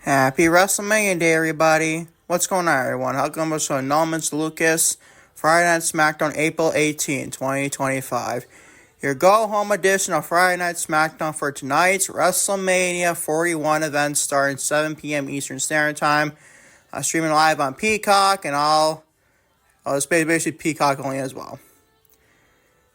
Happy WrestleMania Day, everybody. What's going on, everyone? Welcome to Announcements Lucas, Friday Night Smackdown, April 18, 2025. Your go-home edition of Friday Night Smackdown for tonight's WrestleMania 41 event starting 7 p.m. Eastern Standard Time. Streaming live on Peacock and it's basically Peacock only as well.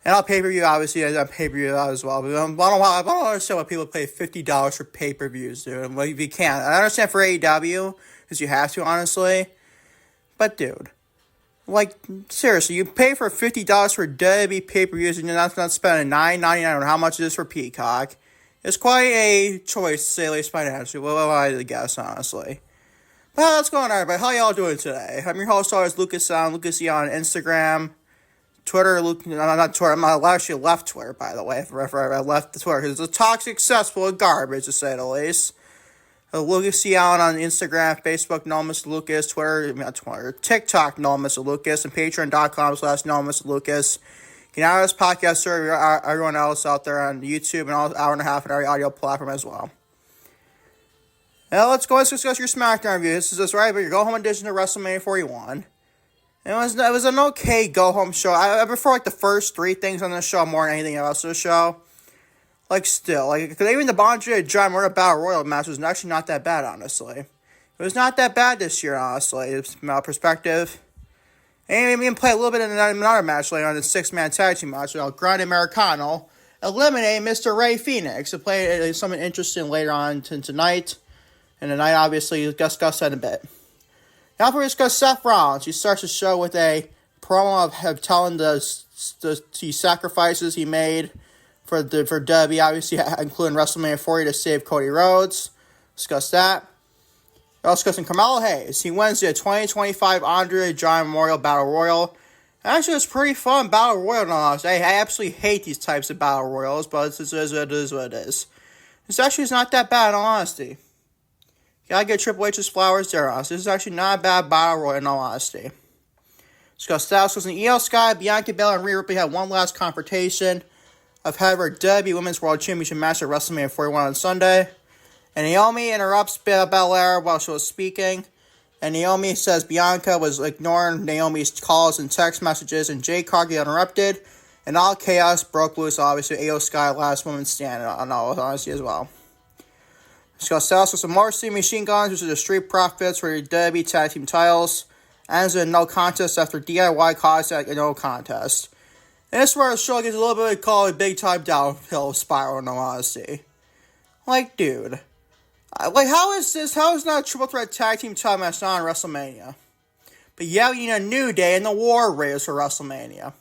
And I'll pay-per-view, obviously, on pay-per-view as well. But I don't understand why people pay $50 for pay-per-views, dude. Well, if you can. I understand for AEW, because you have to, honestly. But, dude, seriously, you pay for $50 for WWE pay-per-views and you're not spending $9.99 on how much it is for Peacock. It's quite a choice, to say at least financially. Well, I guess, honestly. But what's going on, everybody? How y'all doing today? I'm your host, always Lucas on Instagram. Twitter, not Twitter, I actually left Twitter, by the way. I left the Twitter because it's a toxic cesspool of garbage, to say the least. Lucas Allen on Instagram, Facebook, No Mr. Lucas, TikTok, No Mr. Lucas, and Patreon.com/No Mr. Lucas. You can this podcast serve everyone else out there on YouTube and all hour and a half on every audio platform as well. Now let's discuss your SmackDown review. This is right, but your go-home edition of WrestleMania 41. It was an okay go-home show. I prefer, the first three things on the show more than anything else on the show. Because even the Andre John Murray Battle Royal match was actually not that bad, honestly. It was not that bad this year, honestly, from my perspective. And even play a little bit in another match later on, the six-man tag team match. Grande Americano eliminate Mr. Rey Fenix to play something interesting later on tonight. And tonight, obviously, we'll discuss that in a bit. Now we discuss Seth Rollins. He starts the show with a promo of telling the sacrifices he made for WWE, obviously including WrestleMania 40 to save Cody Rhodes. Discuss that. We're also discussing Carmelo Hayes. He wins the 2025 Andre Giant Memorial Battle Royal. Actually, it's pretty fun Battle Royal. I absolutely hate these types of Battle Royals, but it is what it is. It's not that bad, in all honesty. Gotta get Triple H's flowers there, honestly. This is actually not a bad battle royal, in all honesty. Discuss that. So, Iyo Sky, Bianca Belair, and Rhea Ripley had one last confrontation of her WWE Women's World Championship match at WrestleMania 41 on Sunday. And Naomi interrupts Belair while she was speaking. And Naomi says Bianca was ignoring Naomi's calls and text messages, and Jade Cargill interrupted. And all chaos broke loose, obviously. Iyo Sky, last woman standing, on all honesty as well. Discuss also some more Steam Machine Guns, which are the Street Profits for the WWE Tag Team titles. Ends in no contest after DIY caused a no contest. And this is where the show gets a little bit called a big time downhill spiral, in all honesty. Dude. How is this? How is not a triple threat tag team title match not on WrestleMania? But yeah, we need a New Day in the War Raiders for WrestleMania.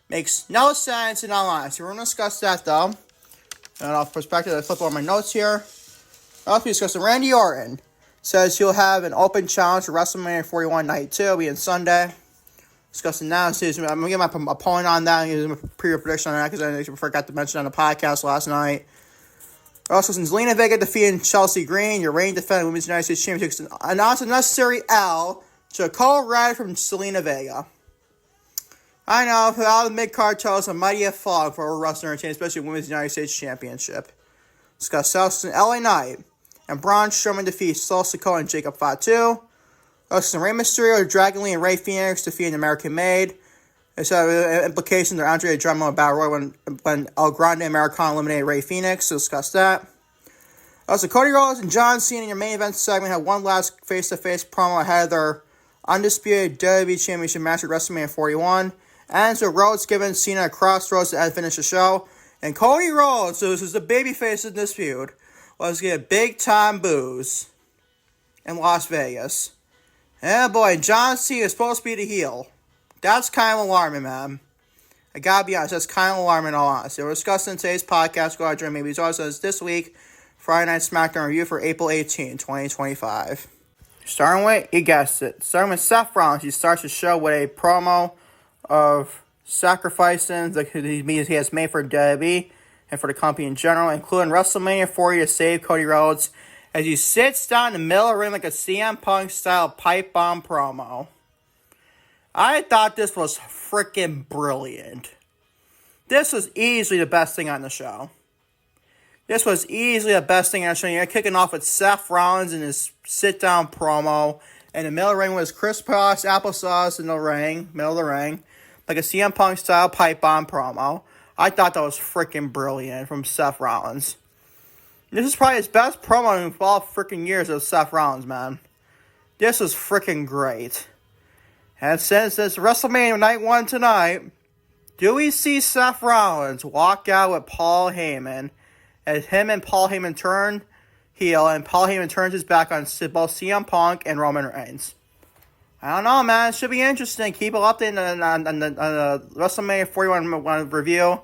Makes no sense in all honesty. We're going to discuss that, though. And off perspective, I flip over my notes here. Also discussing Randy Orton. Says he'll have an open challenge for WrestleMania 41 Night 2. It'll be on Sunday. Discussing that. I'm going to get my opponent on that and give him a preview prediction on that because I forgot to mention on the podcast last night. Also, since Zelina Vega defeated Cheslea Green, your reigning defending Women's United States Championships announced a necessary L to Cole Red from Zelina Vega. I know, all the mid-card titles, a mighty fog for a wrestler entertainment, especially Women's United States Championship. Discuss South in LA Knight. And Braun Strowman defeats Sikoa and Jacob Fatu. Also, Rey Mysterio, Dragon Lee, and Rey Fenix defeating American Made. There's implications of Andre Giant Battle Royal when El Grande Americano eliminated Rey Fenix. So discuss that. Also, Cody Rhodes and John Cena in your main event segment had one last face-to-face promo ahead of their undisputed WWE Championship match at WrestleMania 41. And so Rhodes giving Cena a crossroads to finish the show. And Cody Rhodes, so this is the babyface in this feud, was getting big-time boos in Las Vegas. Yeah, boy, John Cena is supposed to be the heel. That's kind of alarming, man. I gotta be honest, that's kind of alarming in all honesty. We're discussing today's podcast. Go out and maybe it's also this week, Friday Night Smackdown review for April 18, 2025. Starting with, you guessed it, starting with Seth Rollins. He starts the show with a promo of sacrificing that he has made for WWE and for the company in general, including WrestleMania 40 to save Cody Rhodes, as he sits down in the middle of the ring like a CM Punk style pipe bomb promo. I thought this was freaking brilliant. This was easily the best thing on the show. This was easily the best thing I've shown you. Kicking off with Seth Rollins in his sit-down promo. And the middle of the ring was crisscross applesauce in the ring, middle of the ring. Like a CM Punk style pipe bomb promo. I thought that was freaking brilliant from Seth Rollins. This is probably his best promo in all freaking years of Seth Rollins, man. This was freaking great. And since it's WrestleMania Night 1 tonight, do we see Seth Rollins walk out with Paul Heyman as him and Paul Heyman turn heel and Paul Heyman turns his back on both CM Punk and Roman Reigns? I don't know, man. It should be interesting. Keep it updated on the WrestleMania 41 review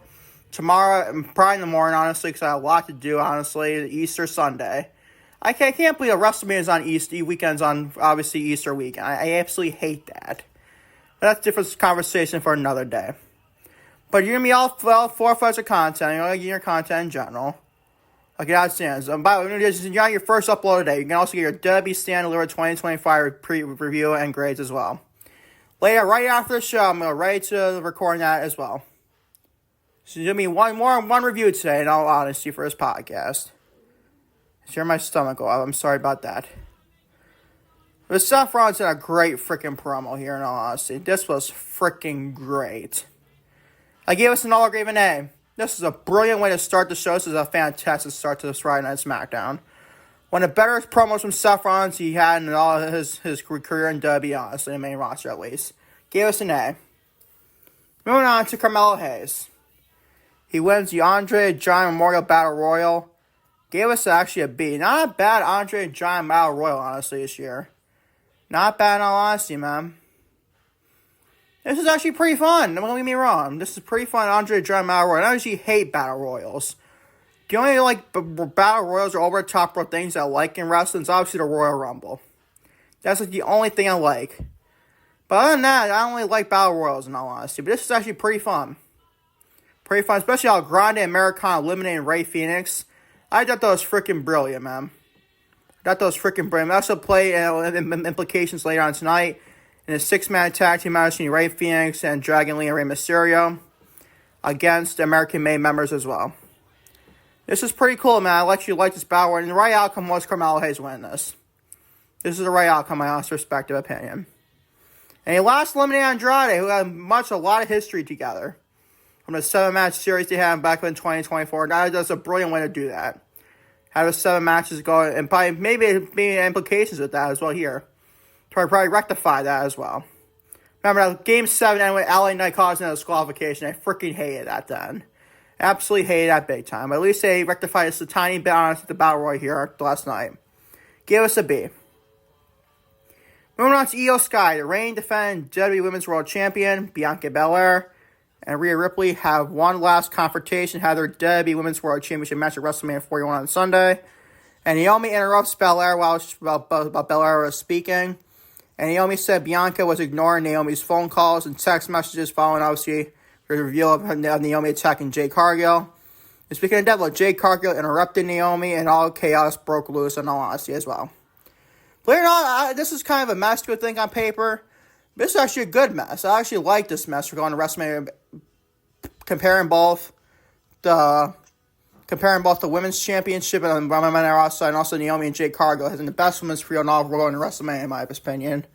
tomorrow, probably in the morning, honestly, because I have a lot to do, honestly, Easter Sunday. I can't believe the WrestleMania is on Easter weekends on, obviously, Easter weekend. I absolutely hate that. But that's a different conversation for another day. But you're going to be all 4 flights of content. You're going to get your content in general. Okay, that stands. By the way, this is your first upload today. You can also get your WWE Stand Delivered 2025 review and grades as well. Later, right after the show, I'm ready to record that as well. So there's going to be one review today, in all honesty, for this podcast. It's here my stomach go up. I'm sorry about that. But Seth Rollins did a great freaking promo here, in all honesty. This was freaking great. I gave us an all grade A. This is a brilliant way to start the show. This is a fantastic start to this Friday Night Smackdown. One of the better promos from Seth Rollins he had in all of his career in WWE, honestly, the main roster at least. Gave us an A. Moving on to Carmelo Hayes. He wins the Andre the Giant Memorial Battle Royal. Gave us actually a B. Not a bad Andre the Giant Battle Royal, honestly, this year. Not bad in all honesty, man. This is actually pretty fun. Don't get me wrong. This is pretty fun Andre the Giant Battle Royal. I usually hate Battle Royals. The only Battle Royals are over the top for things I like in wrestling is obviously the Royal Rumble. That's like the only thing I like. But other than that, I don't really like Battle Royals in all honesty. But this is actually pretty fun. Pretty fun, especially how Grande Americana eliminated Rey Fenix. I thought that was freaking brilliant, man. I thought that was freaking brilliant. I also play implications later on tonight in a 6-man tag team match between Rey Fenix and Dragon Lee and Rey Mysterio against American-made members as well. This is pretty cool, man. I actually like this battle, and the right outcome was Carmelo Hayes winning this. This is the right outcome, my honest respective opinion. And he lost eliminated Andrade, who had a lot of history together. From the 7-match series they had back in 2024. That's a brilliant way to do that. Have the 7 matches go, and probably maybe be implications with that as well here. To probably rectify that as well. Remember, Game 7 ended with LA Knight causing a disqualification. I freaking hated that then. Absolutely hated that big time. But at least they rectified this a tiny bit on the Battle Royal here last night. Give us a B. Moving on to Iyo Sky, the reigning defending WWE Women's World Champion, Bianca Belair, and Rhea Ripley have one last confrontation, had their WWE Women's World Championship match at WrestleMania 41 on Sunday. And Naomi interrupts Belair while Belair was speaking. And Naomi said Bianca was ignoring Naomi's phone calls and text messages following, obviously, the reveal of Naomi attacking Jade Cargill. And speaking of devil, Jade Cargill interrupted Naomi, and all chaos broke loose, in all honesty, as well. Believe it or not, this is kind of a mess to think on paper. But this is actually a good mess. I actually like this mess for going to WrestleMania, comparing both the women's championship and the women's roster, and also Naomi and Jade Cargill having the best women's trio in all of going to WrestleMania, in my opinion.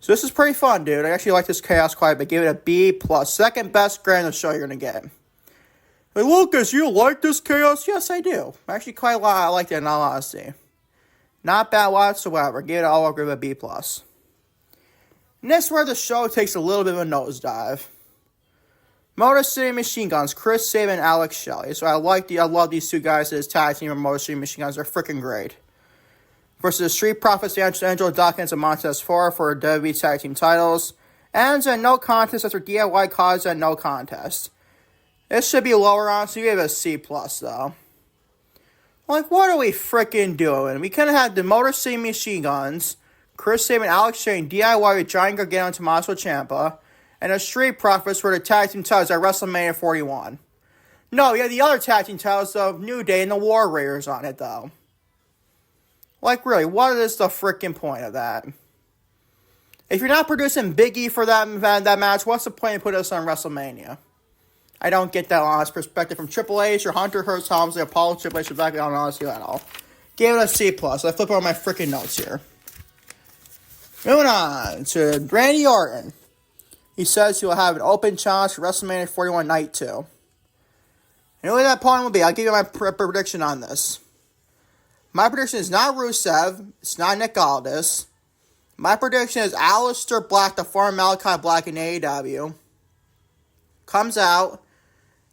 So this is pretty fun, dude. I actually like this chaos quite a bit. Give it a B+. Second best grade in the show you're going to get. Hey, Lucas, you like this chaos? Yes, I do. Actually, quite a lot. I like it in all honesty. Not bad whatsoever. Give it all over a B+. And this is where the show takes a little bit of a nosedive. Motor City Machine Guns, Chris Sabin and Alex Shelley. So I love these two guys as tag team and Motor City Machine Guns. They're freaking great. Versus the Street Profits, Angelo Dawkins and Montez Ford for WWE Tag Team titles. Ends at no contest after DIY cause at no contest. This should be lower on, so you give it a C+, though. Like, what are we freaking doing? We could have had the Motor City Machine Guns, Chris Sabin, Alex Shelley, and DIY with Giant Gargano and Tommaso Ciampa, and the Street Profits for the tag team titles at WrestleMania 41. No, you have the other tag team titles of New Day and the War Raiders on it, though. Like, really, what is the freaking point of that? If you're not producing Big E for that match, what's the point of putting us on WrestleMania? I don't get that honest perspective from Triple H or Hunter Hearst Helmsley, Apollo Triple H, back on honesty at all. Gave it a C+. I flip over my freaking notes here. Moving on to Randy Orton. He says he will have an open challenge for WrestleMania 41 Night 2. And who that opponent will be, I'll give you my prediction on this. My prediction is not Rusev. It's not Nick Aldis. My prediction is Aleister Black, the former Malachi Black in AEW, comes out,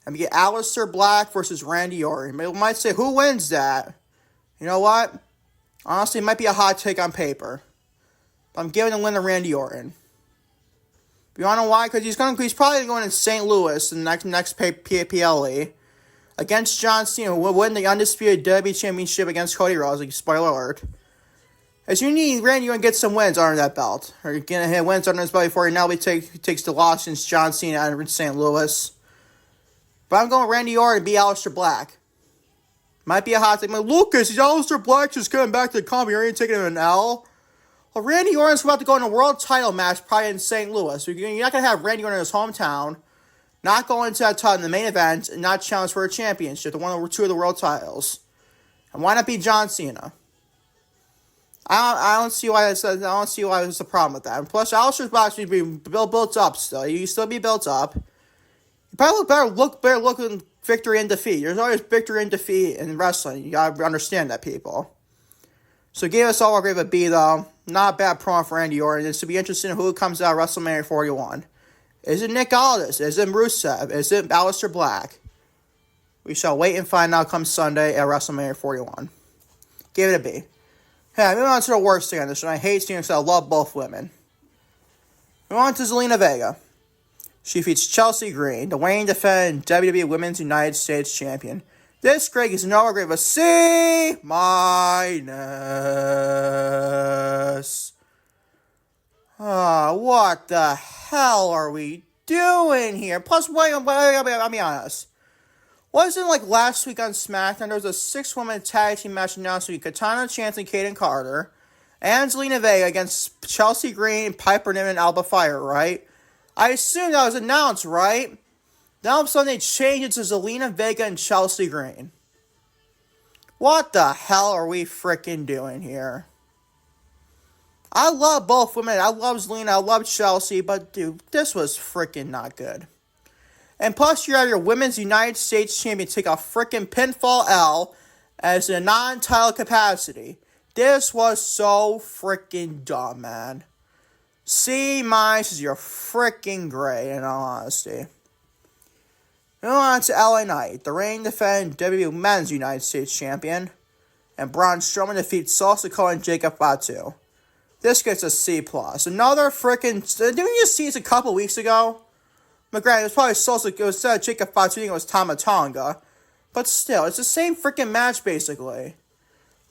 and we get Aleister Black versus Randy Orton. You might say, who wins that? You know what? Honestly, it might be a hot take on paper. But I'm giving the win to Randy Orton. You want to know why? Because he's probably going in St. Louis in the next PLE against John Cena, who will win the undisputed WWE Championship against Cody Rhodes. Like, spoiler alert. As you need Randy Orton to get some wins under that belt. Or you're going to hit wins under his belt before he now takes the loss against John Cena out in St. Louis. But I'm going Randy Orton to beat Aleister Black. Might be a hot take. Lucas, is Aleister Black just coming back to the company? You're taking an L? Well, Randy Orton's about to go in a world title match probably in St. Louis. So you're not going to have Randy Orton in his hometown, not go into that title in the main event, and not challenge for a championship, the one or two of the world titles. And why not be John Cena? I don't see why there's a problem with that. And plus, Aleister Black should be built up still. You still be built up. You probably look better looking victory and defeat. There's always victory and defeat in wrestling. You gotta understand that, people. So give us all a grade of a B, though. Not a bad promo for Randy Orton. It's to be interesting in who comes out of WrestleMania 41. Is it Nick Aldis? Is it Rusev? Is it Aleister Black? We shall wait and find out come Sunday at WrestleMania 41. Give it a B. Yeah, moving on to the worst thing on this one. I hate seeing because I love both women. Moving on to Zelina Vega. She defeats Cheslea Green, the reigning defending WWE Women's United States Champion. This grade is no grade of a C-. What the hell are we doing here? Plus, I'll be honest. Wasn't like last week on SmackDown, there was a 6-woman tag team match announced with Katana Chance and Kaden Carter and Zelina Vega against Cheslea Green, Piper Niven, and Alba Fire, right? I assume that was announced, right? Then all of a sudden they changed it to Zelina Vega and Cheslea Green. What the hell are we freaking doing here? I love both women. I love Zelina. I love Cheslea. But, dude, this was freaking not good. And plus, you have your Women's United States Champion take a freaking pinfall L as a non-title capacity. This was so freaking dumb, man. C- is your freaking grade, in all honesty. Moving on to LA Knight, the reigning defending WWE Men's United States Champion, and Braun Strowman defeats Sikoa and Jacob Fatu. This gets a C+. Another freaking... Didn't we just see this a couple weeks ago? McGrath, it was probably it was Jacob Fatu, I think it was Tama Tonga. But still, it's the same freaking match, basically.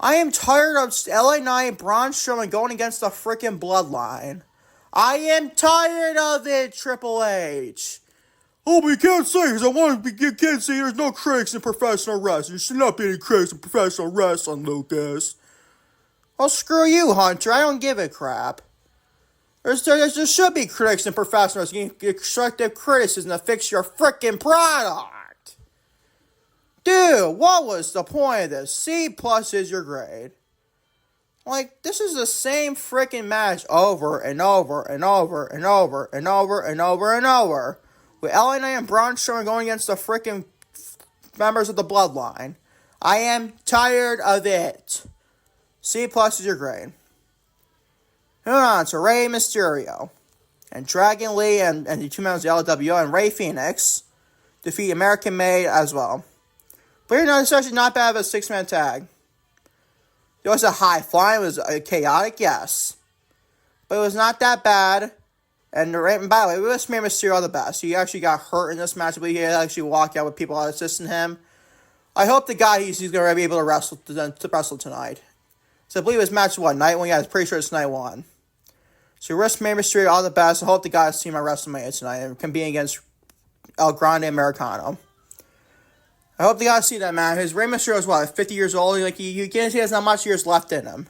I am tired of LA Knight and Braun Strowman going against the freaking Bloodline. I am tired of it, Triple H. Oh, but you can't say, because you can't say there's no critics in professional wrestling. There should not be any critics in professional wrestling, Lucas. Well, screw you, Hunter. I don't give a crap. There should be critics in professional wrestling. Constructive criticism to fix your freaking product. Dude, what was the point of this? C+ is your grade. Like, this is the same freaking match over and over and over and over and over and over and over. With LA Knight and Braun Strowman going against the freaking members of the Bloodline. I am tired of it. C+ is your grade. Moving on to Rey Mysterio. And Dragon Lee and the two members of the LWO and Rey Fenix defeat American Made as well. But you know, it's actually not bad of a 6-man tag. It was a high flying, it was chaotic, yes. But it was not that bad. And by the way, we wish Rey Mysterio the best. He actually got hurt in this match, but he actually walked out with people assisting him. I hope the guy he's going to be able to wrestle tonight. So I believe it's match 1, night 1. Yeah, I'm pretty sure it's night 1. So wish Rey Mysterio all the best. I hope the guys see my WrestleMania tonight and can be against El Grande Americano. I hope the guys see that, man. His Rey Mysterio is, 50 years old? Like, you can't see he has not much years left in him.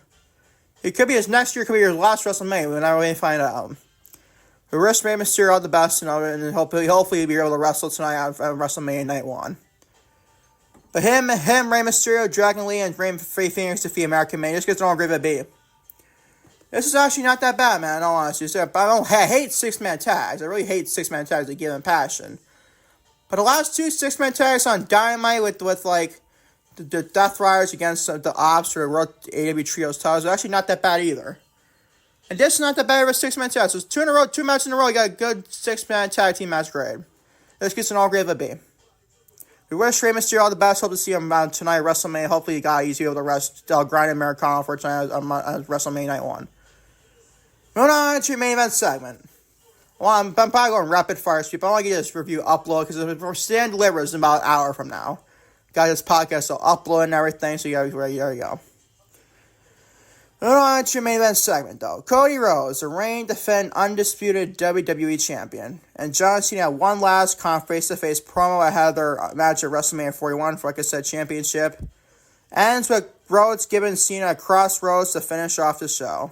It could be his next year, could be his last WrestleMania. We'll never really find out. We wish Rey Mysterio all the best, and hopefully he'll be able to wrestle tonight on WrestleMania Night 1. But him, Rey Mysterio, Dragon Lee, and Rey Phoenix defeat American Man. Just gets an all grade B. This is actually not that bad, man, in all honesty. I hate six-man tags. I really hate six-man tags that give them passion. But the last two six-man tags on Dynamite with like, the Death Riders against the Ops or AW Trios titles are actually not that bad either. And this is not that bad of a six-man tag. So it's 2 matches in a row, you got a good six-man tag team match grade. This gets an all grade of a B. We wish Rey Mysterio all the best. Hope to see him tonight at WrestleMania. Hopefully, he's able to rest grind Americano for tonight on WrestleMania Night 1. Moving on to your main event segment. Well, I'm probably going rapid fire speed, but I want to get this review upload because we're stand delivers in about an hour from now. Got this podcast, so upload and everything, so there you go. Moving on to your main event segment, though. Cody Rhodes, the reigning defending undisputed WWE champion, and John Cena had one last face-to-face promo ahead of their match at WrestleMania 41 for, like I said, championship. Ends with Rhodes giving Cena a crossroads to finish off the show.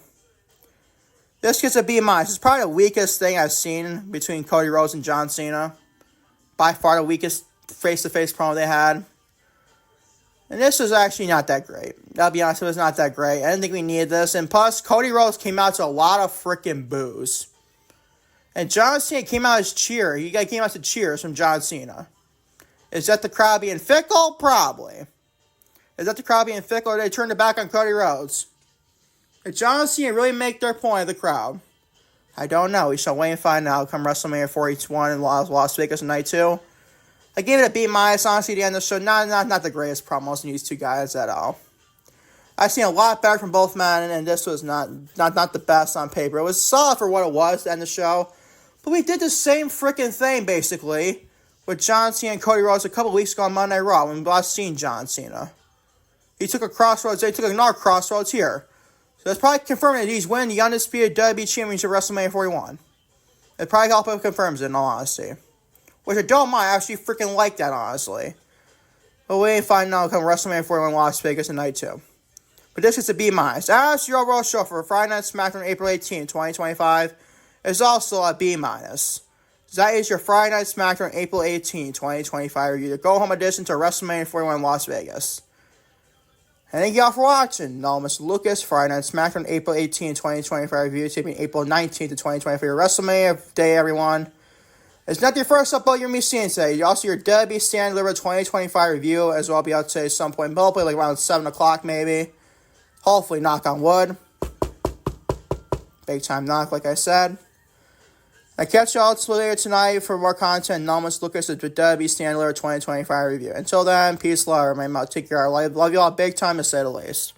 This gets a B-. It's probably the weakest thing I've seen between Cody Rhodes and John Cena. By far the weakest face-to-face promo they had. And this was actually not that great. I'll be honest, it was not that great. I didn't think we needed this. And plus, Cody Rhodes came out to a lot of freaking boos. And John Cena came out as cheer. He came out to cheers from John Cena. Is that the crowd being fickle? Probably. Is that the crowd being fickle, or they turned it back on Cody Rhodes? Did John Cena really make their point of the crowd? I don't know. We shall wait and find out come WrestleMania 41 in Las Vegas Night 2. I gave it a B-. Honestly, the end of the show, not the greatest promos in these two guys at all. I've seen a lot better from both men, and this was not the best on paper. It was solid for what it was to end the show, but we did the same freaking thing, basically, with John Cena and Cody Rhodes a couple weeks ago on Monday Night Raw when we last seen John Cena. He took a crossroads, they took another crossroads here. So that's probably confirming that he's winning the undisputed WWE Championship at WrestleMania 41. It probably helped him confirms it, in all honesty. Which I don't mind. I actually freaking like that, honestly. But we ain't finding out come WrestleMania 41 Las Vegas in Night 2. But this is a B-. As your overall show for Friday Night Smackdown April 18, 2025 is also a B-. That is your Friday Night Smackdown April 18, 2025 review. The go-home edition to WrestleMania 41 Las Vegas. And thank y'all for watching. No, Mr. Lucas, Friday Night Smackdown April 18, 2025 review. Taping April 19th to 2025 WrestleMania Day, everyone. It's not your first upload you're going to be seeing today. You also your WWE Stand Delivered 2025 review, as well. I'll be out today at some point. Hopefully, like around 7 o'clock, maybe. Hopefully, knock on wood. Big time knock, like I said. I catch y'all later tonight for more content. No, Mr. Lucas at the WWE Stand Delivered 2025 review. Until then, peace, love. Take care. I love y'all big time, to say the least.